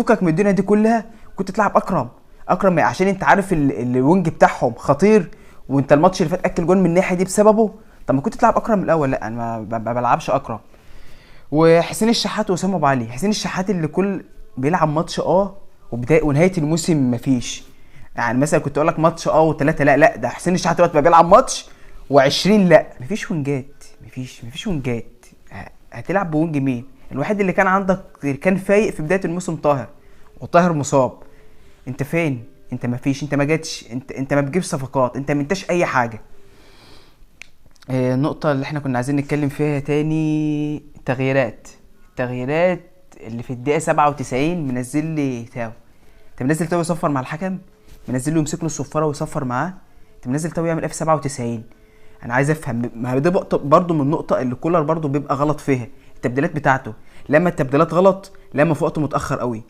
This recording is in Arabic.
فكك من الدنيا دي كلها، كنت تلعب اكرم عشان انت عارف الوينج بتاعهم خطير، وانت الماتش اللي فات اكل جون من الناحيه دي بسببه. طب ما كنت تلعب اكرم من الاول. لا انا ما بلعبش اكرم. وحسين الشحات واسامه ابو علي. حسين الشحات اللي كل بيلعب ماتش وبدايه ونهايه الموسم مفيش. يعني مثلا كنت اقول لك ماتش وثلاثه، لا ده حسين الشحات دلوقتي بقى بيلعب ماتش و20. لا مفيش وينجات، مفيش وينجات. هتلعب بوينج مين؟ الوحيد اللي كان عندك كان فايق في بدايه الموسم طاهر، وطاهر مصاب. انت فين؟ انت مفيش، انت ما جاتش، انت ما بتجيبش صفقات، انت ما انتش اي حاجه. النقطة اللي احنا كنا عايزين نتكلم فيها تاني، التغييرات اللي في الدقيقة 97 منزل لي تاو. انت منزل تاو يصفر مع الحكم، منزل له يمسك له الصفارة ويصفر معاه. انت منزل تاو يعمل ايه في 97؟ انا عايز افهم. ما ده برضه من النقطة اللي كولر برضه بيبقى غلط فيها، التبديلات بتاعته. لما التبديلات غلط، لما في وقت متأخر قوي.